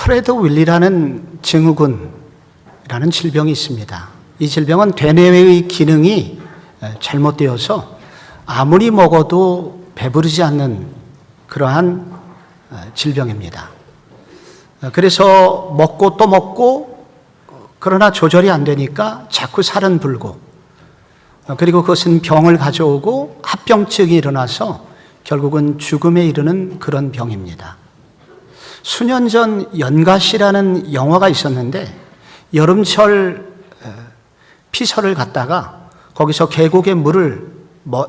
프레드 윌리라는 증후군이라는 질병이 있습니다. 이 질병은 대뇌의 기능이 잘못되어서 아무리 먹어도 배부르지 않는 그러한 질병입니다. 그래서 먹고 또 먹고 그러나 조절이 안 되니까 자꾸 살은 불고, 그리고 그것은 병을 가져오고 합병증이 일어나서 결국은 죽음에 이르는 그런 병입니다. 수년 전 연가시라는 영화가 있었는데 여름철 피서를 갔다가 거기서 계곡의 물을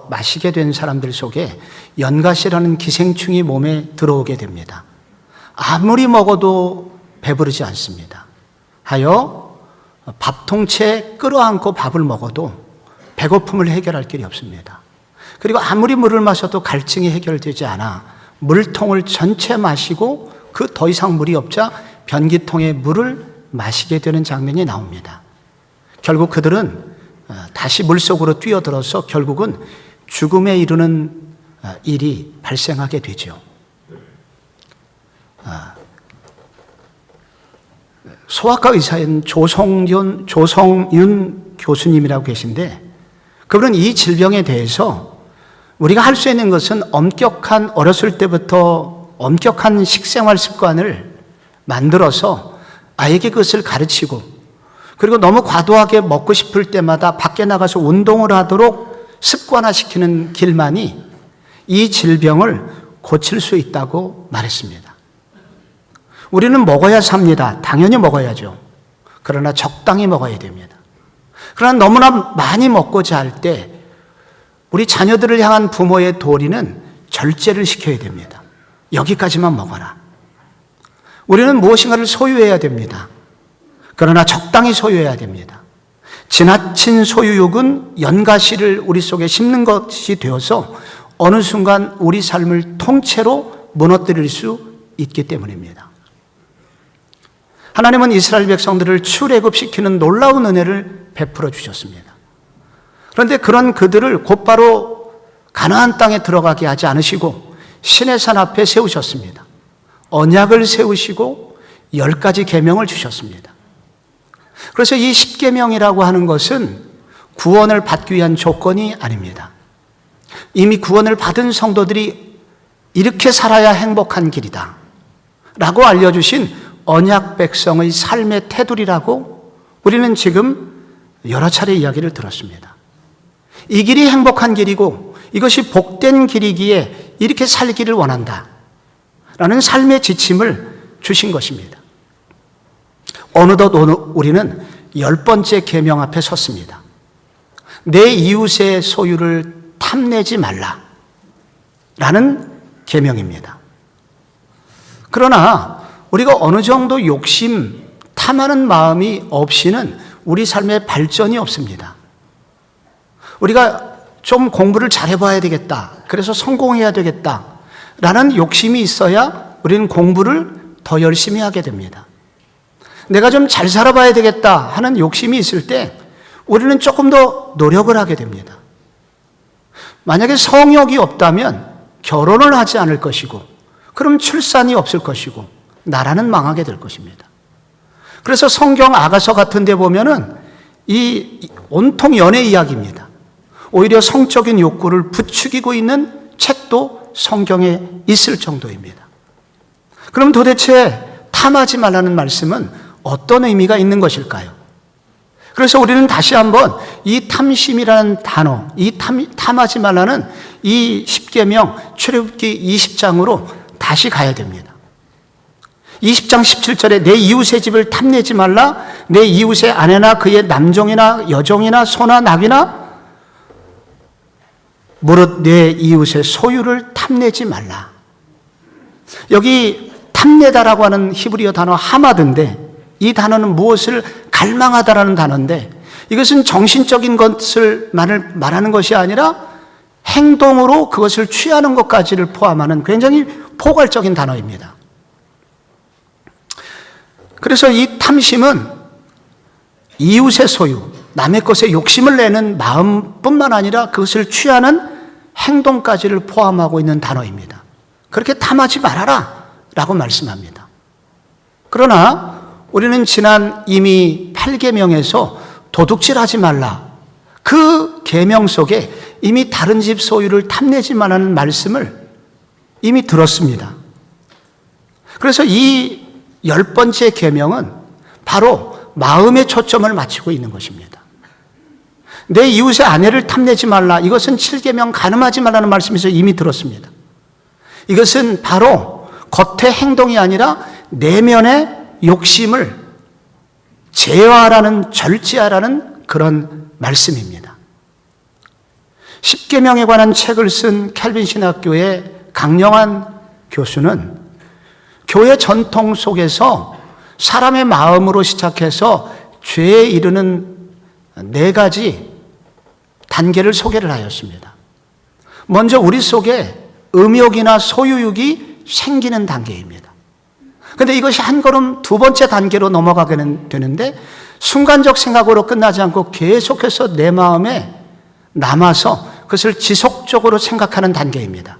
마시게 된 사람들 속에 연가시라는 기생충이 몸에 들어오게 됩니다. 아무리 먹어도 배부르지 않습니다. 하여 밥통째 끌어안고 밥을 먹어도 배고픔을 해결할 길이 없습니다. 그리고 아무리 물을 마셔도 갈증이 해결되지 않아 물통을 전체 마시고 그 더 이상 물이 없자 변기통에 물을 마시게 되는 장면이 나옵니다. 결국 그들은 다시 물속으로 뛰어들어서 결국은 죽음에 이르는 일이 발생하게 되죠. 소아과 의사인 조성윤 교수님이라고 계신데, 그분은 이 질병에 대해서 우리가 할 수 있는 것은 어렸을 때부터 엄격한 식생활 습관을 만들어서 아이에게 그것을 가르치고, 그리고 너무 과도하게 먹고 싶을 때마다 밖에 나가서 운동을 하도록 습관화시키는 길만이 이 질병을 고칠 수 있다고 말했습니다. 우리는 먹어야 삽니다. 당연히 먹어야죠. 그러나 적당히 먹어야 됩니다. 그러나 너무나 많이 먹고자 할 때 우리 자녀들을 향한 부모의 도리는 절제를 시켜야 됩니다. 여기까지만 먹어라. 우리는 무엇인가를 소유해야 됩니다. 그러나 적당히 소유해야 됩니다. 지나친 소유욕은 연가시를 우리 속에 심는 것이 되어서 어느 순간 우리 삶을 통째로 무너뜨릴 수 있기 때문입니다. 하나님은 이스라엘 백성들을 출애굽시키는 놀라운 은혜를 베풀어 주셨습니다. 그런데 그런 그들을 곧바로 가나안 땅에 들어가게 하지 않으시고 시내산 앞에 세우셨습니다. 언약을 세우시고 10가지 계명을 주셨습니다. 그래서 이 10계명이라고 하는 것은 구원을 받기 위한 조건이 아닙니다. 이미 구원을 받은 성도들이 이렇게 살아야 행복한 길이다 라고 알려주신 언약 백성의 삶의 테두리라고 우리는 지금 여러 차례 이야기를 들었습니다. 이 길이 행복한 길이고 이것이 복된 길이기에 이렇게 살기를 원한다 라는 삶의 지침을 주신 것입니다. 어느덧 우리는 10번째 계명 앞에 섰습니다. 내 이웃의 소유를 탐내지 말라 라는 계명입니다. 그러나 우리가 어느 정도 욕심, 탐하는 마음이 없이는 우리 삶의 발전이 없습니다. 우리가 좀 공부를 잘해봐야 되겠다, 그래서 성공해야 되겠다 라는 욕심이 있어야 우리는 공부를 더 열심히 하게 됩니다. 내가 좀 잘 살아봐야 되겠다 하는 욕심이 있을 때 우리는 조금 더 노력을 하게 됩니다. 만약에 성욕이 없다면 결혼을 하지 않을 것이고, 그럼 출산이 없을 것이고, 나라는 망하게 될 것입니다. 그래서 성경 아가서 같은 데 보면은 이 온통 연애 이야기입니다. 오히려 성적인 욕구를 부추기고 있는 책도 성경에 있을 정도입니다. 그럼 도대체 탐하지 말라는 말씀은 어떤 의미가 있는 것일까요? 그래서 우리는 다시 한번 이 탐심이라는 단어, 이 탐하지 말라는 이 10계명 출애굽기 20장으로 다시 가야 됩니다. 20장 17절에 내 이웃의 집을 탐내지 말라, 내 이웃의 아내나 그의 남종이나 여종이나 소나 낙이나 무릇 내 이웃의 소유를 탐내지 말라. 여기 탐내다라고 하는 히브리어 단어 하마드인데, 이 단어는 무엇을 갈망하다라는 단어인데, 이것은 정신적인 것을 말하는 것이 아니라 행동으로 그것을 취하는 것까지를 포함하는 굉장히 포괄적인 단어입니다. 그래서 이 탐심은 이웃의 소유, 남의 것에 욕심을 내는 마음뿐만 아니라 그것을 취하는 행동까지를 포함하고 있는 단어입니다. 그렇게 탐하지 말아라 라고 말씀합니다. 그러나 우리는 지난 이미 8계명에서 도둑질하지 말라, 그 계명 속에 이미 다른 집 소유를 탐내지 말라는 말씀을 이미 들었습니다. 그래서 이 10번째 계명은 바로 마음의 초점을 맞추고 있는 것입니다. 내 이웃의 아내를 탐내지 말라, 이것은 7계명 간음하지 말라는 말씀에서 이미 들었습니다. 이것은 바로 겉의 행동이 아니라 내면의 욕심을 제어하라는, 절제하라는 그런 말씀입니다. 10계명에 관한 책을 쓴 캘빈 신학교의 강영한 교수는 교회 전통 속에서 사람의 마음으로 시작해서 죄에 이르는 4가지 단계를 소개를 하였습니다. 먼저 우리 속에 음욕이나 소유욕이 생기는 단계입니다. 그런데 이것이 한 걸음 2번째 단계로 넘어가게 되는데 순간적 생각으로 끝나지 않고 계속해서 내 마음에 남아서 그것을 지속적으로 생각하는 단계입니다.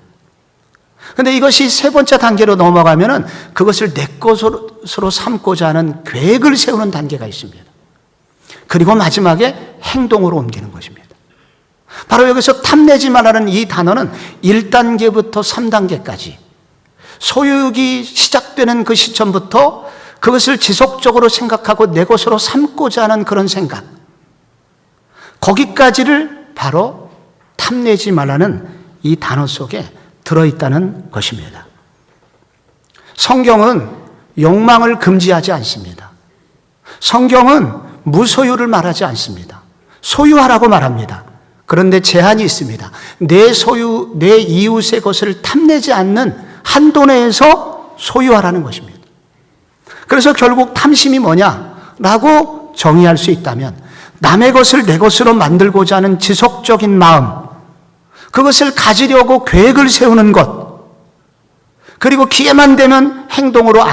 그런데 이것이 3번째 단계로 넘어가면은 그것을 내 것으로 삼고자 하는 계획을 세우는 단계가 있습니다. 그리고 마지막에 행동으로 옮기는 것입니다. 바로 여기서 탐내지 말라는 이 단어는 1단계부터 3단계까지 소유욕이 시작되는 그 시점부터 그것을 지속적으로 생각하고 내 것으로 삼고자 하는 그런 생각, 거기까지를 바로 탐내지 말라는 이 단어 속에 들어있다는 것입니다. 성경은 욕망을 금지하지 않습니다. 성경은 무소유를 말하지 않습니다. 소유하라고 말합니다. 그런데 제한이 있습니다. 내 소유, 내 이웃의 것을 탐내지 않는 한도 내에서 소유하라는 것입니다. 그래서 결국 탐심이 뭐냐라고 정의할 수 있다면 남의 것을 내 것으로 만들고자 하는 지속적인 마음, 그것을 가지려고 계획을 세우는 것, 그리고 기회만 되면 행동으로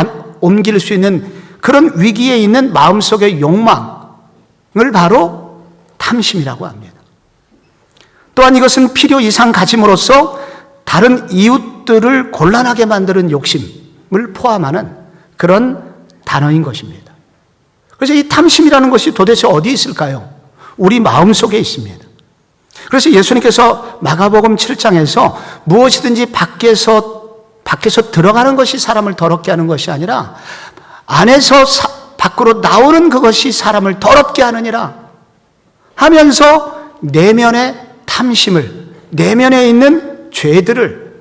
옮길 수 있는 그런 위기에 있는 마음속의 욕망을 바로 탐심이라고 합니다. 또한 이것은 필요 이상 가짐으로써 다른 이웃들을 곤란하게 만드는 욕심을 포함하는 그런 단어인 것입니다. 그래서 이 탐심이라는 것이 도대체 어디 있을까요? 우리 마음속에 있습니다. 그래서 예수님께서 마가복음 7장에서 무엇이든지 밖에서 들어가는 것이 사람을 더럽게 하는 것이 아니라 안에서 밖으로 나오는 그것이 사람을 더럽게 하느니라 하면서 내면의 탐심을, 내면에 있는 죄들을,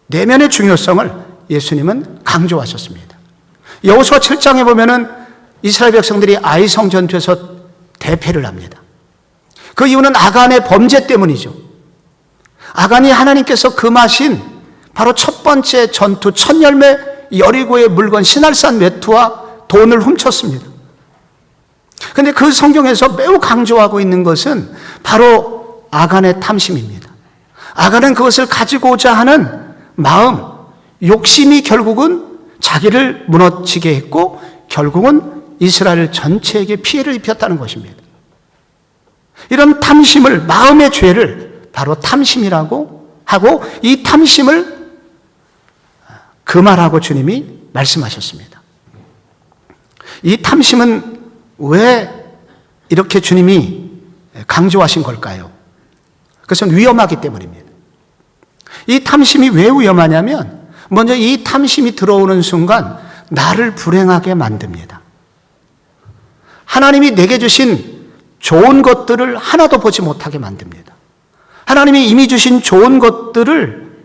내면의 중요성을 예수님은 강조하셨습니다. 여호수아 7장에 보면은 이스라엘 백성들이 아이 성전에서 대패를 합니다. 그 이유는 아간의 범죄 때문이죠. 아간이 하나님께서 금하신 바로 첫 번째 전투, 첫 열매 여리고의 물건 시날산 외투와 돈을 훔쳤습니다. 그런데 그 성경에서 매우 강조하고 있는 것은 바로 아간의 탐심입니다. 아간은 그것을 가지고자 하는 마음, 욕심이 결국은 자기를 무너지게 했고 결국은 이스라엘 전체에게 피해를 입혔다는 것입니다. 이런 탐심을, 마음의 죄를 바로 탐심이라고 하고 이 탐심을 금하라고 주님이 말씀하셨습니다. 이 탐심은 왜 이렇게 주님이 강조하신 걸까요? 그것은 위험하기 때문입니다. 이 탐심이 왜 위험하냐면 먼저 이 탐심이 들어오는 순간 나를 불행하게 만듭니다. 하나님이 내게 주신 좋은 것들을 하나도 보지 못하게 만듭니다. 하나님이 이미 주신 좋은 것들을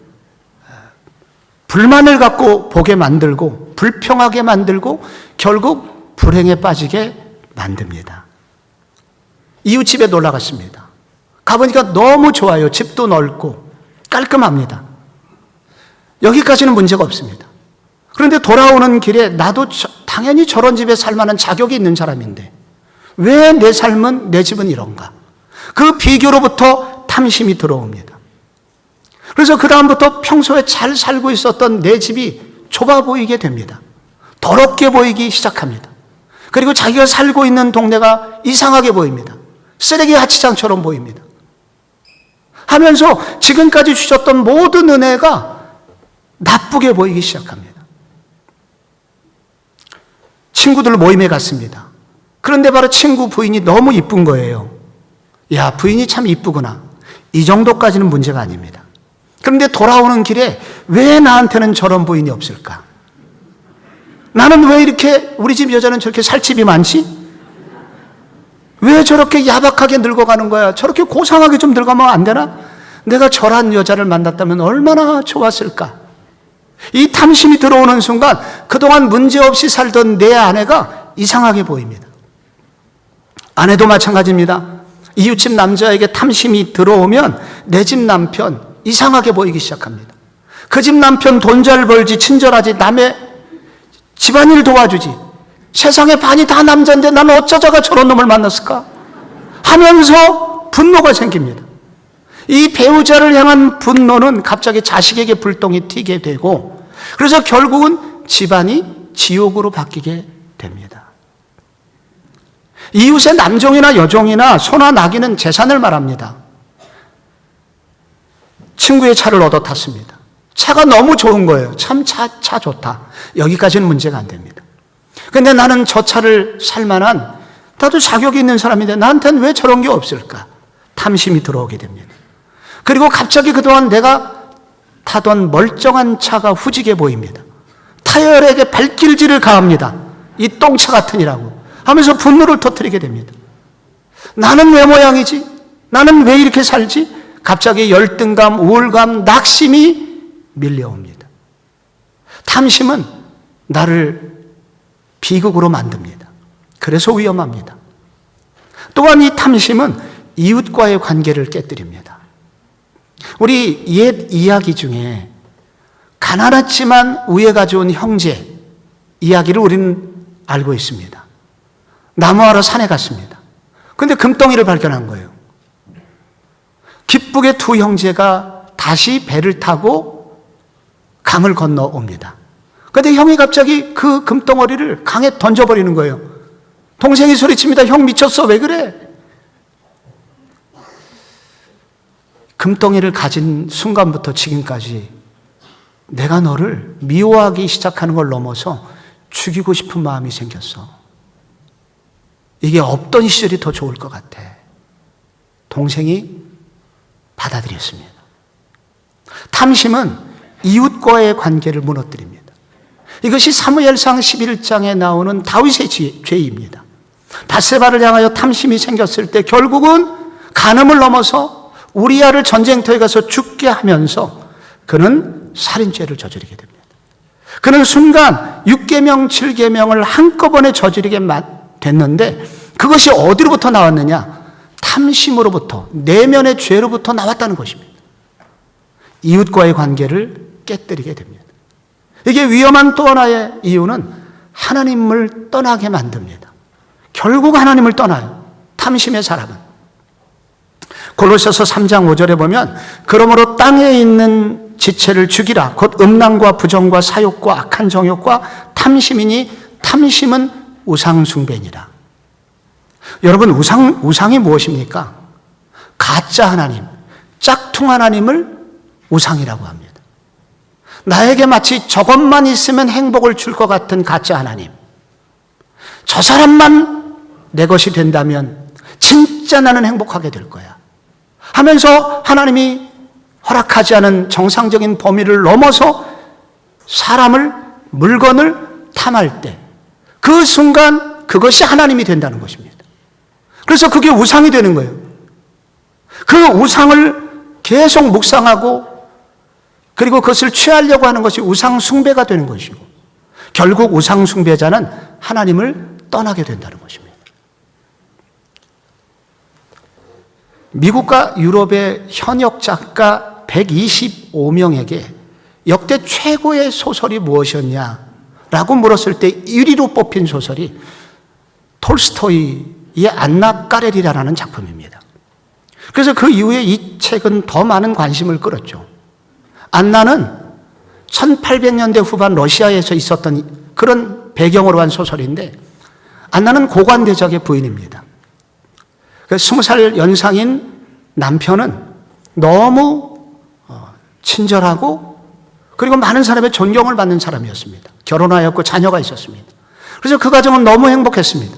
불만을 갖고 보게 만들고 불평하게 만들고 결국 불행에 빠지게 만듭니다. 이웃집에 놀러 갔습니다. 가보니까 너무 좋아요. 집도 넓고 깔끔합니다. 여기까지는 문제가 없습니다. 그런데 돌아오는 길에 나도 당연히 저런 집에 살 만한 자격이 있는 사람인데 왜 내 삶은, 내 집은 이런가? 그 비교로부터 탐심이 들어옵니다. 그래서 그 다음부터 평소에 잘 살고 있었던 내 집이 좁아 보이게 됩니다. 더럽게 보이기 시작합니다. 그리고 자기가 살고 있는 동네가 이상하게 보입니다. 쓰레기 하치장처럼 보입니다. 하면서 지금까지 주셨던 모든 은혜가 나쁘게 보이기 시작합니다. 친구들 모임에 갔습니다. 그런데 바로 친구 부인이 너무 이쁜 거예요. 야, 부인이 참 이쁘구나. 이 정도까지는 문제가 아닙니다. 그런데 돌아오는 길에 왜 나한테는 저런 부인이 없을까? 나는 왜 이렇게 우리 집 여자는 저렇게 살집이 많지? 왜 저렇게 야박하게 늙어가는 거야? 저렇게 고상하게 좀 늙어가면 안 되나? 내가 저런 여자를 만났다면 얼마나 좋았을까? 이 탐심이 들어오는 순간 그동안 문제없이 살던 내 아내가 이상하게 보입니다. 아내도 마찬가지입니다. 이웃집 남자에게 탐심이 들어오면 내 집 남편 이상하게 보이기 시작합니다. 그 집 남편 돈 잘 벌지, 친절하지, 남의 집안일 도와주지, 세상의 반이 다 남자인데 나는 어쩌다가 저런 놈을 만났을까? 하면서 분노가 생깁니다. 이 배우자를 향한 분노는 갑자기 자식에게 불똥이 튀게 되고, 그래서 결국은 집안이 지옥으로 바뀌게 됩니다. 이웃의 남종이나 여종이나 소나 나귀는 재산을 말합니다. 친구의 차를 얻어 탔습니다. 차가 너무 좋은 거예요. 참 차 좋다. 여기까지는 문제가 안 됩니다. 근데 나는 저 차를 살 만한, 나도 자격이 있는 사람인데 나한테는 왜 저런 게 없을까? 탐심이 들어오게 됩니다. 그리고 갑자기 그동안 내가 타던 멀쩡한 차가 후지게 보입니다. 타이어에게 발길질을 가합니다. 이 똥차 같으니라고 하면서 분노를 터뜨리게 됩니다. 나는 왜 모양이지? 나는 왜 이렇게 살지? 갑자기 열등감, 우울감, 낙심이 밀려옵니다. 탐심은 나를 비극으로 만듭니다. 그래서 위험합니다. 또한 이 탐심은 이웃과의 관계를 깨뜨립니다. 우리 옛 이야기 중에 가난했지만 우애가 좋은 형제 이야기를 우리는 알고 있습니다. 나무하러 산에 갔습니다. 그런데 금덩이를 발견한 거예요. 기쁘게 두 형제가 다시 배를 타고 강을 건너옵니다. 그런데 형이 갑자기 그 금덩어리를 강에 던져버리는 거예요. 동생이 소리칩니다. 형 미쳤어. 왜 그래? 금덩이를 가진 순간부터 지금까지 내가 너를 미워하기 시작하는 걸 넘어서 죽이고 싶은 마음이 생겼어. 이게 없던 시절이 더 좋을 것 같아. 동생이 받아들였습니다. 탐심은 이웃과의 관계를 무너뜨립니다. 이것이 사무엘상 11장에 나오는 다윗의 죄입니다. 밧세바를 향하여 탐심이 생겼을 때 결국은 간음을 넘어서 우리아를 전쟁터에 가서 죽게 하면서 그는 살인죄를 저지르게 됩니다. 그는 순간 6계명, 7계명을 한꺼번에 저지르게 됐는데 그것이 어디로부터 나왔느냐? 탐심으로부터, 내면의 죄로부터 나왔다는 것입니다. 이웃과의 관계를 깨뜨리게 됩니다. 이게 위험한 또 하나의 이유는 하나님을 떠나게 만듭니다. 결국 하나님을 떠나요. 탐심의 사람은. 골로새서 3장 5절에 보면 그러므로 땅에 있는 지체를 죽이라. 곧 음란과 부정과 사욕과 악한 정욕과 탐심이니 탐심은 우상숭배니라. 여러분, 우상이 무엇입니까? 가짜 하나님, 짝퉁 하나님을 우상이라고 합니다. 나에게 마치 저것만 있으면 행복을 줄 것 같은 가짜 하나님. 저 사람만 내 것이 된다면 진짜 나는 행복하게 될 거야 하면서 하나님이 허락하지 않은 정상적인 범위를 넘어서 사람을, 물건을 탐할 때 그 순간 그것이 하나님이 된다는 것입니다. 그래서 그게 우상이 되는 거예요. 그 우상을 계속 묵상하고 그리고 그것을 취하려고 하는 것이 우상 숭배가 되는 것이고 결국 우상 숭배자는 하나님을 떠나게 된다는 것입니다. 미국과 유럽의 현역 작가 125명에게 역대 최고의 소설이 무엇이었냐라고 물었을 때 1위로 뽑힌 소설이 톨스토이의 안나 까레리라는 작품입니다. 그래서 그 이후에 이 책은 더 많은 관심을 끌었죠. 안나는 1800년대 후반 러시아에서 있었던 그런 배경으로 한 소설인데 안나는 고관대적의 부인입니다. 20살 연상인 남편은 너무 친절하고 그리고 많은 사람의 존경을 받는 사람이었습니다. 결혼하였고 자녀가 있었습니다. 그래서 그 가정은 너무 행복했습니다.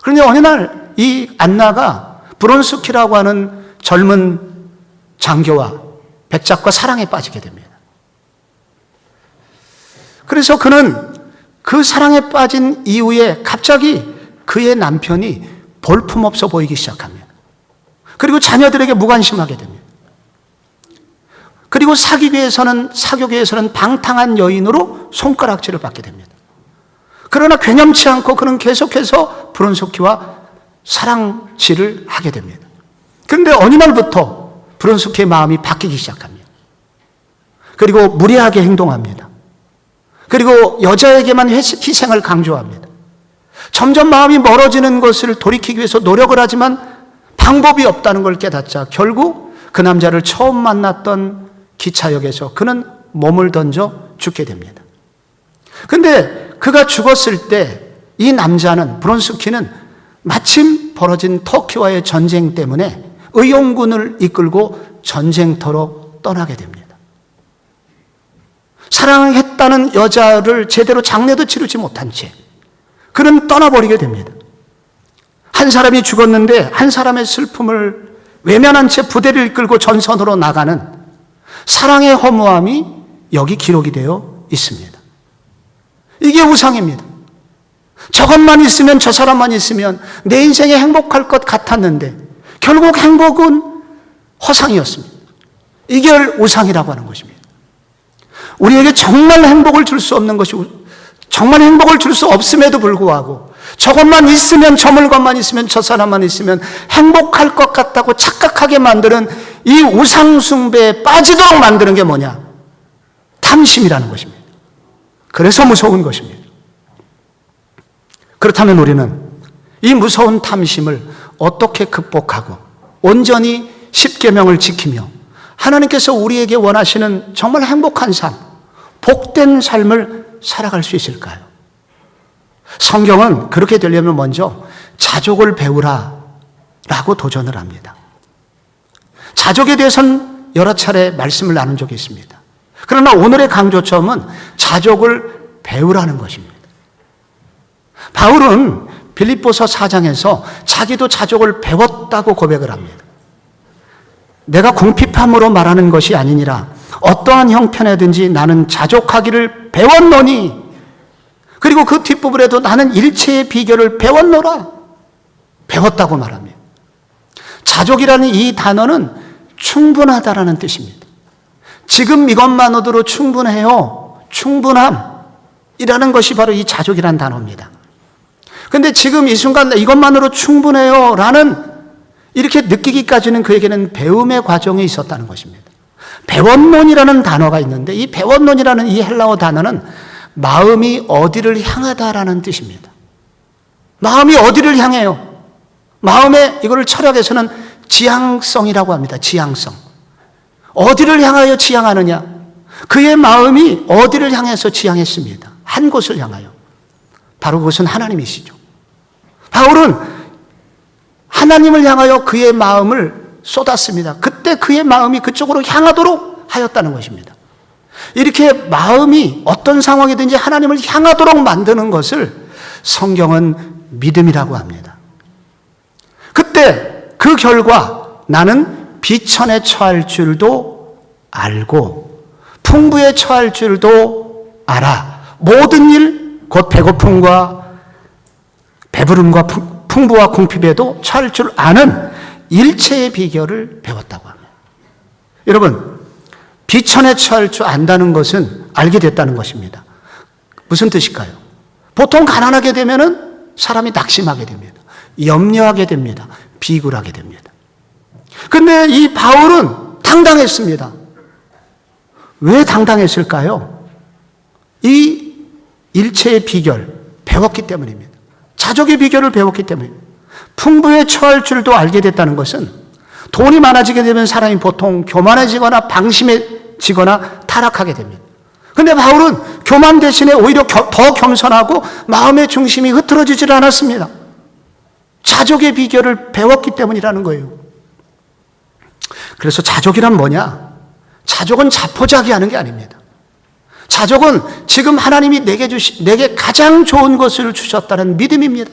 그런데 어느 날 이 안나가 브론스키라고 하는 젊은 장교와 백작과 사랑에 빠지게 됩니다. 그래서 그는 그 사랑에 빠진 이후에 갑자기 그의 남편이 볼품없어 보이기 시작합니다. 그리고 자녀들에게 무관심하게 됩니다. 그리고 사교계에서는 방탕한 여인으로 손가락질을 받게 됩니다. 그러나 괴념치 않고 그는 계속해서 브론스키와 사랑질을 하게 됩니다. 그런데 어느 날부터 브론스키의 마음이 바뀌기 시작합니다. 그리고 무례하게 행동합니다. 그리고 여자에게만 희생을 강조합니다. 점점 마음이 멀어지는 것을 돌이키기 위해서 노력을 하지만 방법이 없다는 걸 깨닫자 결국 그 남자를 처음 만났던 기차역에서 그는 몸을 던져 죽게 됩니다. 그런데 그가 죽었을 때 이 남자는, 브론스키는 마침 벌어진 터키와의 전쟁 때문에 의용군을 이끌고 전쟁터로 떠나게 됩니다. 사랑했다는 여자를 제대로 장례도 치르지 못한 채 그는 떠나버리게 됩니다. 한 사람이 죽었는데 한 사람의 슬픔을 외면한 채 부대를 이끌고 전선으로 나가는 사랑의 허무함이 여기 기록이 되어 있습니다. 이게 우상입니다. 저것만 있으면, 저 사람만 있으면 내 인생에 행복할 것 같았는데 결국 행복은 허상이었습니다. 이게 우상이라고 하는 것입니다. 우리에게 정말 행복을 줄 수 없는 것이, 정말 행복을 줄 수 없음에도 불구하고 저것만 있으면, 저 물건만 있으면, 저 사람만 있으면 행복할 것 같다고 착각하게 만드는 이 우상 숭배에 빠지도록 만드는 게 뭐냐? 탐심이라는 것입니다. 그래서 무서운 것입니다. 그렇다면 우리는 이 무서운 탐심을 어떻게 극복하고 온전히 십계명을 지키며 하나님께서 우리에게 원하시는 정말 행복한 삶, 복된 삶을 살아갈 수 있을까요? 성경은 그렇게 되려면 먼저 자족을 배우라 라고 도전을 합니다. 자족에 대해서는 여러 차례 말씀을 나눈 적이 있습니다. 그러나 오늘의 강조점은 자족을 배우라는 것입니다. 바울은 빌립보서 4장에서 자기도 자족을 배웠다고 고백을 합니다. 내가 궁핍함으로 말하는 것이 아니니라 어떠한 형편에든지 나는 자족하기를 배웠노니, 그리고 그 뒷부분에도 나는 일체의 비결을 배웠노라, 배웠다고 말합니다. 자족이라는 이 단어는 충분하다라는 뜻입니다. 지금 이것만으로도 충분해요. 충분함이라는 것이 바로 이 자족이라는 단어입니다. 그런데 지금 이 순간 이것만으로 충분해요 라는 이렇게 느끼기까지는 그에게는 배움의 과정이 있었다는 것입니다. 배웠노니라는 단어가 있는데 이 배웠노니라는 이 헬라어 단어는 마음이 어디를 향하다라는 뜻입니다. 마음이 어디를 향해요? 마음의 이거를 철학에서는 지향성이라고 합니다. 지향성. 어디를 향하여 지향하느냐? 그의 마음이 어디를 향해서 지향했습니다. 한 곳을 향하여. 바로 그것은 하나님이시죠. 바울은 하나님을 향하여 그의 마음을 쏟았습니다. 그때 그의 마음이 그쪽으로 향하도록 하였다는 것입니다. 이렇게 마음이 어떤 상황이든지 하나님을 향하도록 만드는 것을 성경은 믿음이라고 합니다. 그때 그 결과 나는 비천에 처할 줄도 알고 풍부에 처할 줄도 알아. 모든 일, 곧 배고픔과 배부름과 풍부와 궁핍에도 처할 줄 아는 일체의 비결을 배웠다고 합니다. 여러분, 비천에 처할 줄 안다는 것은 알게 됐다는 것입니다. 무슨 뜻일까요? 보통 가난하게 되면은 사람이 낙심하게 됩니다. 염려하게 됩니다. 비굴하게 됩니다. 근데 이 바울은 당당했습니다. 왜 당당했을까요? 이 일체의 비결 배웠기 때문입니다. 자족의 비결을 배웠기 때문입니다. 풍부에 처할 줄도 알게 됐다는 것은 돈이 많아지게 되면 사람이 보통 교만해지거나 방심해지거나 타락하게 됩니다. 그런데 바울은 교만 대신에 오히려 더 겸손하고 마음의 중심이 흐트러지질 않았습니다. 자족의 비결을 배웠기 때문이라는 거예요. 그래서 자족이란 뭐냐? 자족은 자포자기하는 게 아닙니다. 자족은 지금 하나님이 내게 가장 좋은 것을 주셨다는 믿음입니다.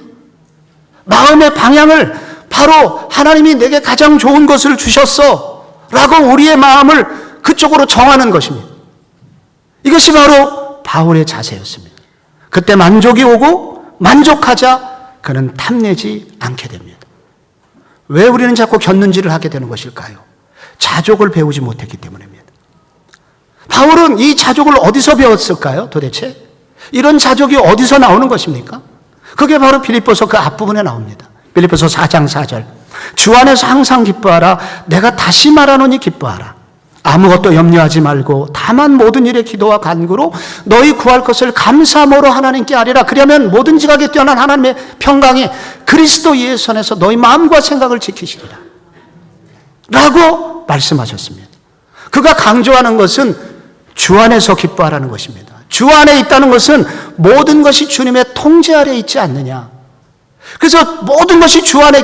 마음의 방향을 바로 하나님이 내게 가장 좋은 것을 주셨어 라고 우리의 마음을 그쪽으로 정하는 것입니다. 이것이 바로 바울의 자세였습니다. 그때 만족이 오고 만족하자 그는 탐내지 않게 됩니다. 왜 우리는 자꾸 곁눈질을 하게 되는 것일까요? 자족을 배우지 못했기 때문입니다. 바울은 이 자족을 어디서 배웠을까요? 도대체 이런 자족이 어디서 나오는 것입니까? 그게 바로 빌립보서 그 앞부분에 나옵니다. 빌립보서 4장 4절. 주 안에서 항상 기뻐하라. 내가 다시 말하노니 기뻐하라. 아무것도 염려하지 말고 다만 모든 일에 기도와 간구로 너희 구할 것을 감사함으로 하나님께 아뢰라. 그러면 모든 지각에 뛰어난 하나님의 평강이 그리스도 예수 손에서 너희 마음과 생각을 지키시리라 라고 말씀하셨습니다. 그가 강조하는 것은 주 안에서 기뻐하라는 것입니다. 주 안에 있다는 것은 모든 것이 주님의 통제 아래 있지 않느냐. 그래서 모든 것이 주 안에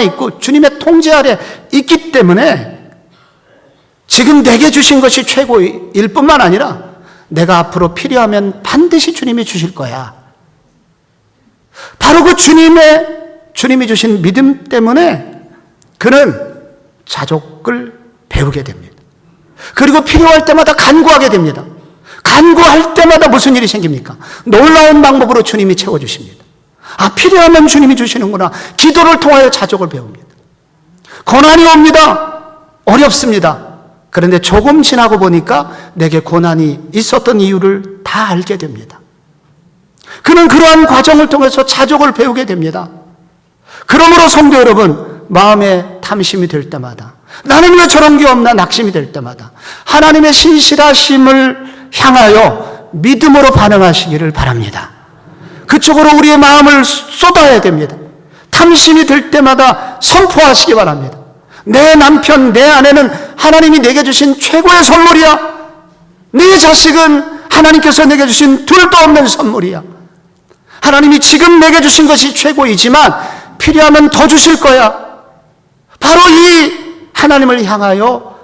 있고 주님의 통제 아래 있기 때문에 지금 내게 주신 것이 최고일 뿐만 아니라 내가 앞으로 필요하면 반드시 주님이 주실 거야. 바로 그 주님이 주신 믿음 때문에 그는 자족을 배우게 됩니다. 그리고 필요할 때마다 간구하게 됩니다. 간구할 때마다 무슨 일이 생깁니까? 놀라운 방법으로 주님이 채워주십니다. 아, 필요하면 주님이 주시는구나. 기도를 통하여 자족을 배웁니다. 고난이 옵니다. 어렵습니다. 그런데 조금 지나고 보니까 내게 고난이 있었던 이유를 다 알게 됩니다. 그는 그러한 과정을 통해서 자족을 배우게 됩니다. 그러므로 성도 여러분, 마음에 탐심이 될 때마다, 나는 왜 저런 게 없나 낙심이 될 때마다 하나님의 신실하심을 향하여 믿음으로 반응하시기를 바랍니다. 그쪽으로 우리의 마음을 쏟아야 됩니다. 탐심이 될 때마다 선포하시기 바랍니다. 내 남편, 내 아내는 하나님이 내게 주신 최고의 선물이야. 내 자식은 하나님께서 내게 주신 둘도 없는 선물이야. 하나님이 지금 내게 주신 것이 최고이지만 필요하면 더 주실 거야. 바로 이 하나님을 향하여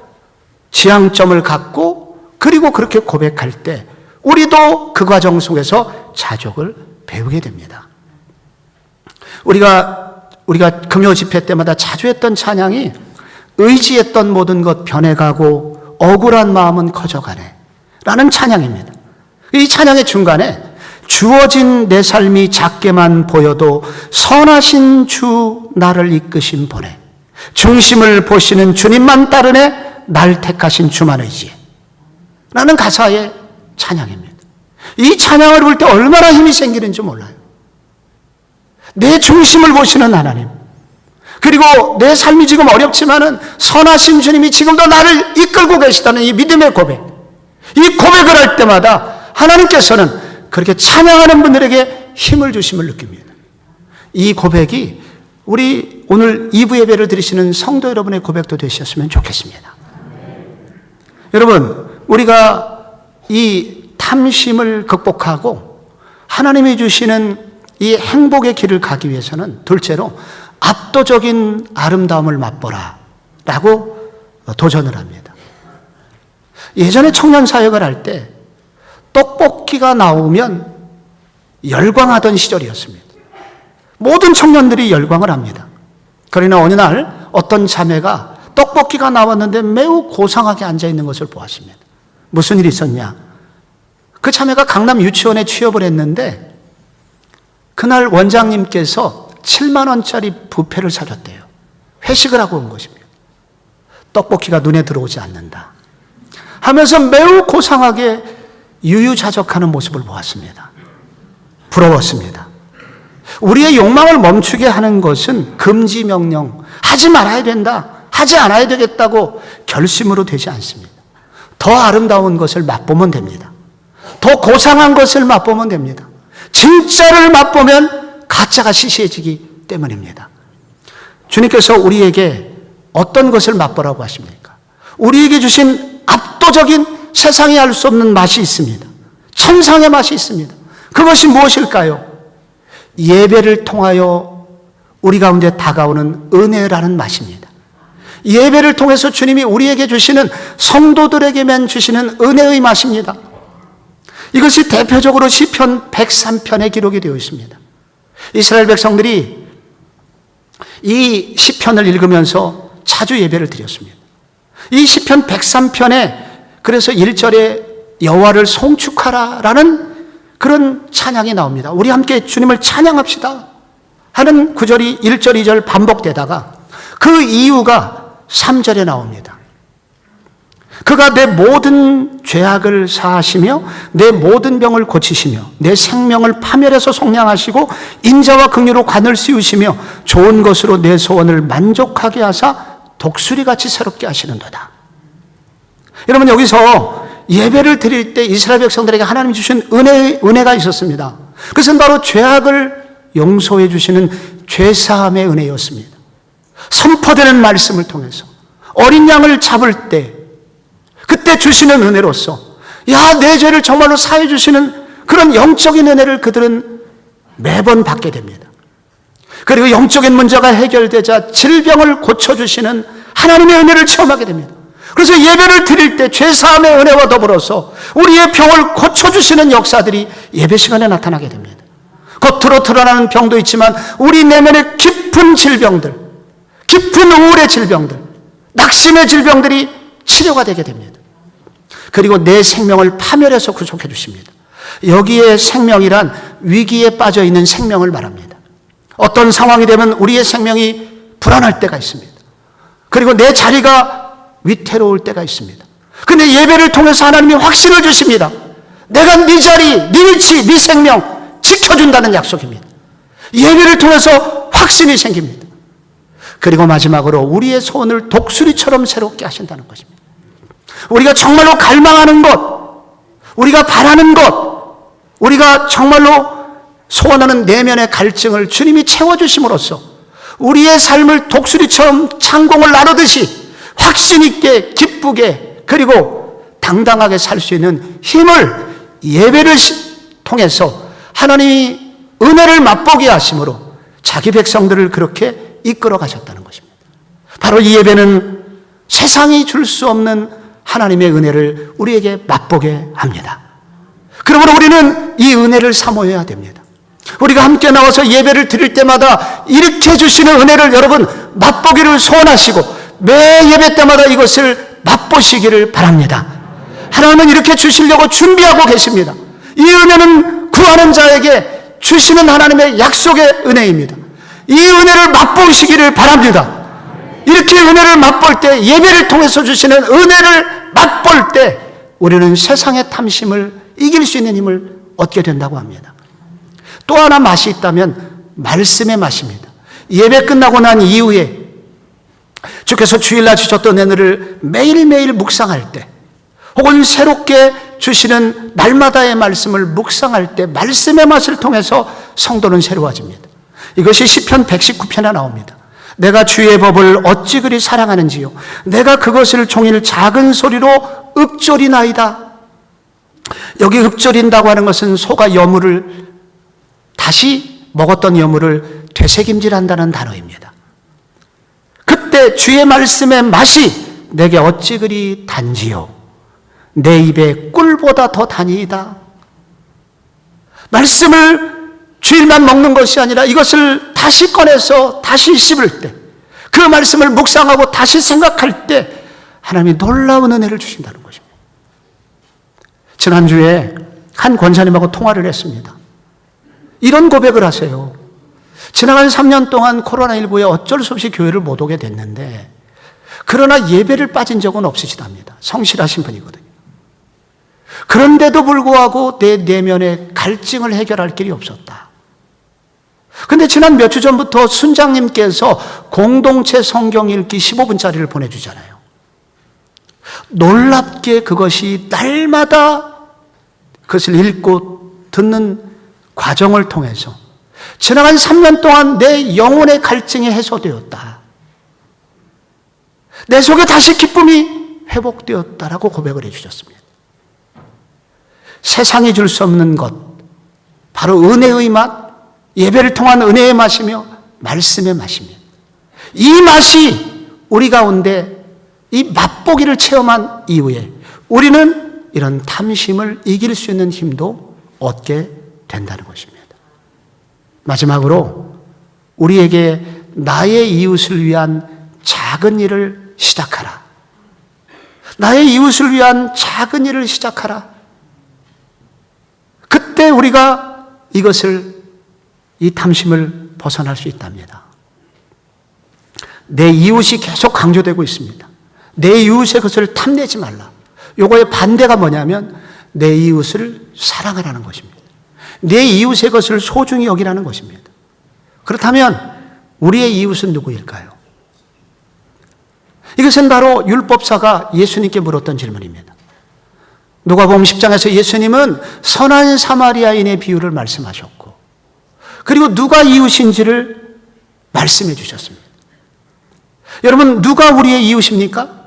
지향점을 갖고 그리고 그렇게 고백할 때 우리도 그 과정 속에서 자족을 배우게 됩니다. 우리가 금요 집회 때마다 자주 했던 찬양이 의지했던 모든 것 변해가고 억울한 마음은 커져가네 라는 찬양입니다. 이 찬양의 중간에 주어진 내 삶이 작게만 보여도 선하신 주 나를 이끄신 보내 중심을 보시는 주님만 따르네 날 택하신 주만 의지해 라는 가사의 찬양입니다. 이 찬양을 부를 때 얼마나 힘이 생기는지 몰라요. 내 중심을 보시는 하나님, 그리고 내 삶이 지금 어렵지만은 선하신 주님이 지금도 나를 이끌고 계시다는 이 믿음의 고백, 이 고백을 할 때마다 하나님께서는 그렇게 찬양하는 분들에게 힘을 주심을 느낍니다. 이 고백이 우리 오늘 2부 예배를 드리시는 성도 여러분의 고백도 되셨으면 좋겠습니다. 여러분, 우리가 이 탐심을 극복하고 하나님이 주시는 이 행복의 길을 가기 위해서는 둘째로 압도적인 아름다움을 맛보라 라고 도전을 합니다. 예전에 청년 사역을 할 때 떡볶이가 나오면 열광하던 시절이었습니다. 모든 청년들이 열광을 합니다. 그러나 어느 날 어떤 자매가 떡볶이가 나왔는데 매우 고상하게 앉아있는 것을 보았습니다. 무슨 일이 있었냐? 그 자매가 강남 유치원에 취업을 했는데 그날 원장님께서 7만 원짜리 뷔페를 사줬대요. 회식을 하고 온 것입니다. 떡볶이가 눈에 들어오지 않는다 하면서 매우 고상하게 유유자적하는 모습을 보았습니다. 부러웠습니다. 우리의 욕망을 멈추게 하는 것은 금지 명령, 하지 말아야 된다, 하지 않아야 되겠다고 결심으로 되지 않습니다. 더 아름다운 것을 맛보면 됩니다. 더 고상한 것을 맛보면 됩니다. 진짜를 맛보면 가짜가 시시해지기 때문입니다. 주님께서 우리에게 어떤 것을 맛보라고 하십니까? 우리에게 주신 압도적인 세상이 알 수 없는 맛이 있습니다. 천상의 맛이 있습니다. 그것이 무엇일까요? 예배를 통하여 우리 가운데 다가오는 은혜라는 맛입니다. 예배를 통해서 주님이 우리에게 주시는 성도들에게만 주시는 은혜의 맛입니다. 이것이 대표적으로 시편 103편에 기록이 되어 있습니다. 이스라엘 백성들이 이 시편을 읽으면서 자주 예배를 드렸습니다. 이 시편 103편에 그래서 1절에 여호와를 송축하라라는 그런 찬양이 나옵니다. 우리 함께 주님을 찬양합시다 하는 구절이 1절, 2절 반복되다가 그 이유가 3절에 나옵니다. 그가 내 모든 죄악을 사하시며 내 모든 병을 고치시며 내 생명을 파멸해서 속량하시고 인자와 긍휼로 관을 씌우시며 좋은 것으로 내 소원을 만족하게 하사 독수리같이 새롭게 하시는도다. 여러분, 여기서 예배를 드릴 때 이스라엘 백성들에게 하나님이 주신 은혜가 있었습니다. 그것은 바로 죄악을 용서해 주시는 죄사함의 은혜였습니다. 선포되는 말씀을 통해서 어린 양을 잡을 때 그때 주시는 은혜로서 내 죄를 정말로 사해 주시는 그런 영적인 은혜를 그들은 매번 받게 됩니다. 그리고 영적인 문제가 해결되자 질병을 고쳐주시는 하나님의 은혜를 체험하게 됩니다. 그래서 예배를 드릴 때 죄사함의 은혜와 더불어서 우리의 병을 고쳐주시는 역사들이 예배 시간에 나타나게 됩니다. 겉으로 드러나는 병도 있지만 우리 내면의 깊은 질병들, 깊은 우울의 질병들, 낙심의 질병들이 치료가 되게 됩니다. 그리고 내 생명을 파멸해서 구속해 주십니다. 여기에 생명이란 위기에 빠져 있는 생명을 말합니다. 어떤 상황이 되면 우리의 생명이 불안할 때가 있습니다. 그리고 내 자리가 위태로울 때가 있습니다. 근데 예배를 통해서 하나님이 확신을 주십니다. 내가 네 자리, 네 위치, 네 생명 지켜준다는 약속입니다. 예배를 통해서 확신이 생깁니다. 그리고 마지막으로 우리의 소원을 독수리처럼 새롭게 하신다는 것입니다. 우리가 정말로 갈망하는 것, 우리가 바라는 것, 우리가 정말로 소원하는 내면의 갈증을 주님이 채워주심으로써 우리의 삶을 독수리처럼 창공을 나누듯이 확신 있게, 기쁘게, 그리고 당당하게 살 수 있는 힘을 예배를 통해서 하나님이 은혜를 맛보게 하심으로 자기 백성들을 그렇게 이끌어 가셨다는 것입니다. 바로 이 예배는 세상이 줄 수 없는 하나님의 은혜를 우리에게 맛보게 합니다. 그러므로 우리는 이 은혜를 사모해야 됩니다. 우리가 함께 나와서 예배를 드릴 때마다 일으켜 주시는 은혜를 여러분 맛보기를 소원하시고 매 예배 때마다 이것을 맛보시기를 바랍니다. 하나님은 이렇게 주시려고 준비하고 계십니다. 이 은혜는 구하는 자에게 주시는 하나님의 약속의 은혜입니다. 이 은혜를 맛보시기를 바랍니다. 이렇게 은혜를 맛볼 때, 예배를 통해서 주시는 은혜를 맛볼 때 우리는 세상의 탐심을 이길 수 있는 힘을 얻게 된다고 합니다. 또 하나 맛이 있다면 말씀의 맛입니다. 예배 끝나고 난 이후에 주께서 주일날 주셨던 은혜를 매일매일 묵상할 때, 혹은 새롭게 주시는 날마다의 말씀을 묵상할 때 말씀의 맛을 통해서 성도는 새로워집니다. 이것이 시편 119편에 나옵니다. 내가 주의 법을 어찌 그리 사랑하는지요, 내가 그것을 종일 작은 소리로 읊조리나이다. 여기 읊조린다고 하는 것은 소가 여물을 다시 먹었던 여물을 되새김질한다는 단어입니다. 그때 주의 말씀의 맛이 내게 어찌 그리 단지요, 내 입에 꿀보다 더 다니이다. 말씀을 주일만 먹는 것이 아니라 이것을 다시 꺼내서 다시 씹을 때, 그 말씀을 묵상하고 다시 생각할 때 하나님이 놀라운 은혜를 주신다는 것입니다. 지난주에 한 권사님하고 통화를 했습니다. 이런 고백을 하세요. 지나간 3년 동안 코로나19에 어쩔 수 없이 교회를 못 오게 됐는데, 그러나 예배를 빠진 적은 없으시답니다. 성실하신 분이거든요. 그런데도 불구하고 내 내면의 갈증을 해결할 길이 없었다. 근데 지난 몇 주 전부터 순장님께서 공동체 성경 읽기 15분짜리를 보내주잖아요. 놀랍게 그것이 날마다 그것을 읽고 듣는 과정을 통해서 지나간 3년 동안 내 영혼의 갈증이 해소되었다. 내 속에 다시 기쁨이 회복되었다라고 고백을 해주셨습니다. 세상이 줄 수 없는 것, 바로 은혜의 맛, 예배를 통한 은혜의 맛이며 말씀의 맛입니다. 이 맛이 우리 가운데 이 맛보기를 체험한 이후에 우리는 이런 탐심을 이길 수 있는 힘도 얻게 된다는 것입니다. 마지막으로 우리에게 나의 이웃을 위한 작은 일을 시작하라. 나의 이웃을 위한 작은 일을 시작하라. 그때 우리가 이 탐심을 벗어날 수 있답니다. 내 이웃이 계속 강조되고 있습니다. 내 이웃의 것을 탐내지 말라. 요거의 반대가 뭐냐면 내 이웃을 사랑하라는 것입니다. 내 이웃의 것을 소중히 여기라는 것입니다. 그렇다면 우리의 이웃은 누구일까요? 이것은 바로 율법사가 예수님께 물었던 질문입니다. 누가복음 10장에서 예수님은 선한 사마리아인의 비유를 말씀하셨고, 그리고 누가 이웃인지를 말씀해 주셨습니다. 여러분, 누가 우리의 이웃입니까?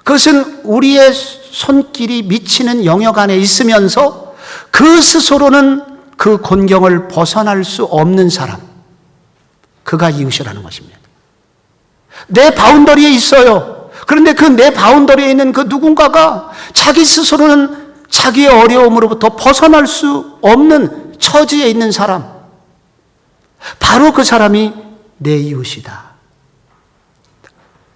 그것은 우리의 손길이 미치는 영역 안에 있으면서 그 스스로는 그 곤경을 벗어날 수 없는 사람, 그가 이웃이라는 것입니다. 내 바운더리에 있어요. 그런데 그 내 바운더리에 있는 그 누군가가 자기 스스로는 자기의 어려움으로부터 벗어날 수 없는 처지에 있는 사람, 바로 그 사람이 내 이웃이다.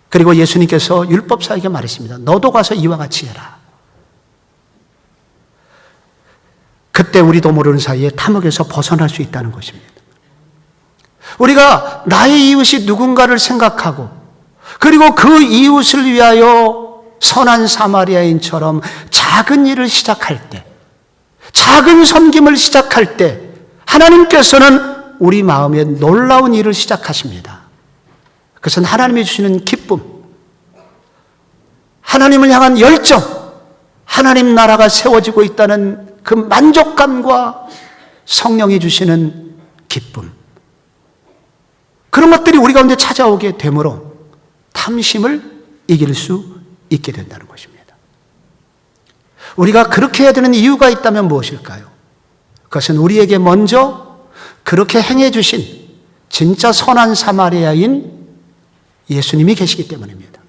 그리고 예수님께서 율법사에게 말했습니다. 너도 가서 이와 같이 해라. 그때 우리도 모르는 사이에 탐욕에서 벗어날 수 있다는 것입니다. 우리가 나의 이웃이 누군가를 생각하고, 그리고 그 이웃을 위하여 선한 사마리아인처럼 작은 일을 시작할 때, 작은 섬김을 시작할 때 하나님께서는 우리 마음에 놀라운 일을 시작하십니다. 그것은 하나님이 주시는 기쁨, 하나님을 향한 열정, 하나님 나라가 세워지고 있다는 그 만족감과 성령이 주시는 기쁨, 그런 것들이 우리 가운데 찾아오게 되므로 탐심을 이길 수 있게 된다는 것입니다. 우리가 그렇게 해야 되는 이유가 있다면 무엇일까요? 그것은 우리에게 먼저 그렇게 행해 주신 진짜 선한 사마리아인 예수님이 계시기 때문입니다.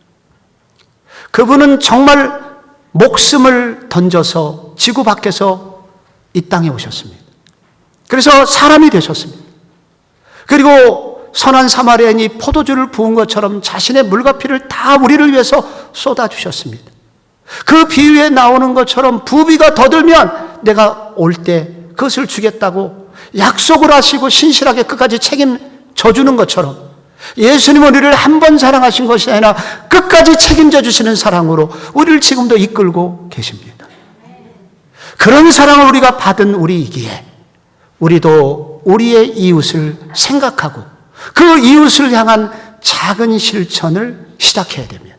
그분은 정말 목숨을 던져서 지구 밖에서 이 땅에 오셨습니다. 그래서 사람이 되셨습니다. 그리고 선한 사마리아인이 포도주를 부은 것처럼 자신의 물과 피를 다 우리를 위해서 쏟아주셨습니다. 그 비유에 나오는 것처럼 부비가 더 들면 내가 올 때 그것을 주겠다고 약속을 하시고 신실하게 끝까지 책임져 주는 것처럼 예수님은 우리를 한 번 사랑하신 것이 아니라 끝까지 책임져 주시는 사랑으로 우리를 지금도 이끌고 계십니다. 그런 사랑을 우리가 받은 우리이기에 우리도 우리의 이웃을 생각하고 그 이웃을 향한 작은 실천을 시작해야 됩니다.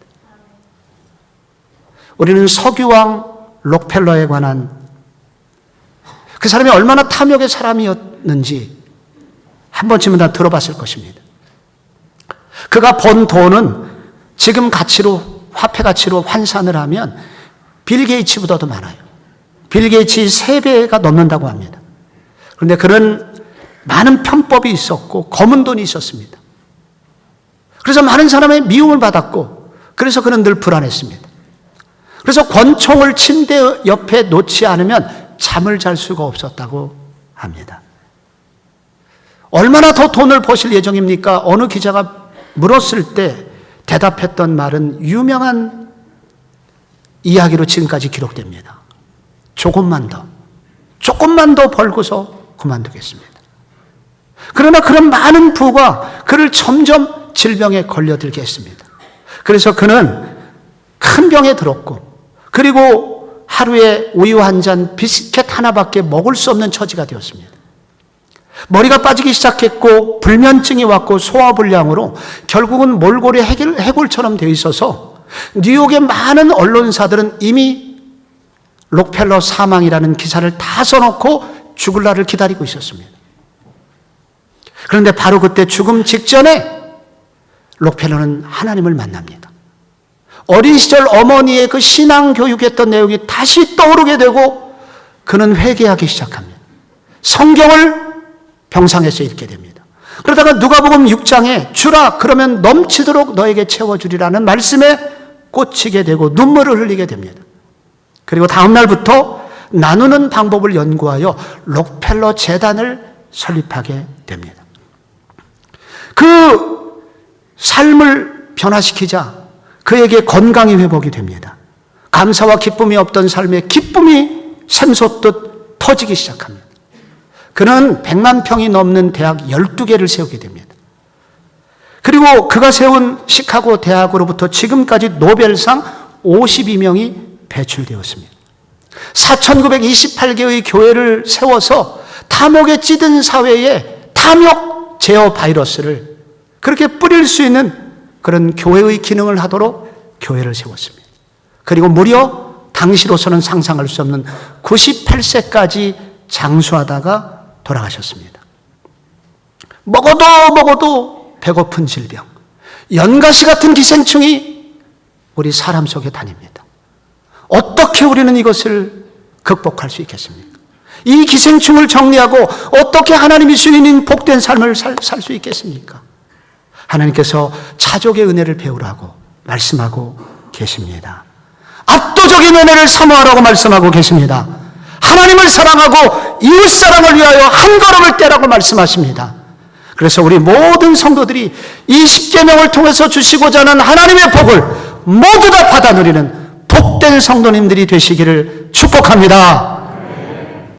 우리는 서기왕 록펠러에 관한 그 사람이 얼마나 탐욕의 사람이었는지 한 번쯤은 다 들어봤을 것입니다. 그가 번 돈은 지금 가치로, 화폐 가치로 환산을 하면 빌 게이츠보다도 많아요. 빌 게이츠 3배가 넘는다고 합니다. 그런데 그런 많은 편법이 있었고 검은 돈이 있었습니다. 그래서 많은 사람의 미움을 받았고, 그래서 그는 늘 불안했습니다. 그래서 권총을 침대 옆에 놓지 않으면 잠을 잘 수가 없었다고 합니다. 얼마나 더 돈을 버실 예정입니까? 어느 기자가 물었을 때 대답했던 말은 유명한 이야기로 지금까지 기록됩니다. 조금만 더 벌고서 그만두겠습니다. 그러나 그런 많은 부가 그를 점점 질병에 걸려들게 했습니다. 그래서 그는 큰 병에 들었고, 그리고 하루에 우유 한 잔, 비스켓 하나밖에 먹을 수 없는 처지가 되었습니다. 머리가 빠지기 시작했고 불면증이 왔고 소화불량으로 결국은 몰골이 해골처럼 되어 있어서 뉴욕의 많은 언론사들은 이미 록펠러 사망이라는 기사를 다 써놓고 죽을 날을 기다리고 있었습니다. 그런데 바로 그때 죽음 직전에 록펠러는 하나님을 만납니다. 어린 시절 어머니의 그 신앙 교육했던 내용이 다시 떠오르게 되고 그는 회개하기 시작합니다. 성경을 병상에서 읽게 됩니다. 그러다가 누가복음 6장에 주라 그러면 넘치도록 너에게 채워주리라는 말씀에 꽂히게 되고 눈물을 흘리게 됩니다. 그리고 다음 날부터 나누는 방법을 연구하여 록펠러 재단을 설립하게 됩니다. 그 삶을 변화시키자 그에게 건강이 회복이 됩니다. 감사와 기쁨이 없던 삶에 기쁨이 샘솟듯 터지기 시작합니다. 그는 100만 평이 넘는 대학 12개를 세우게 됩니다. 그리고 그가 세운 시카고 대학으로부터 지금까지 노벨상 52명이 배출되었습니다. 4,928개의 교회를 세워서 탐욕에 찌든 사회에 탐욕 제어 바이러스를 그렇게 뿌릴 수 있는 그런 교회의 기능을 하도록 교회를 세웠습니다. 그리고 무려 당시로서는 상상할 수 없는 98세까지 장수하다가 돌아가셨습니다. 먹어도 배고픈 질병, 연가시 같은 기생충이 우리 사람 속에 다닙니다. 어떻게 우리는 이것을 극복할 수 있겠습니까? 이 기생충을 정리하고 어떻게 하나님이 주인인 복된 삶을 살 수 있겠습니까? 하나님께서 차족의 은혜를 배우라고 말씀하고 계십니다. 압도적인 은혜를 사모하라고 말씀하고 계십니다. 하나님을 사랑하고 이웃 사랑을 위하여 한 걸음을 떼라고 말씀하십니다. 그래서 우리 모든 성도들이 이 십계명을 통해서 주시고자 하는 하나님의 복을 모두 다 받아 누리는 복된 성도님들이 되시기를 축복합니다.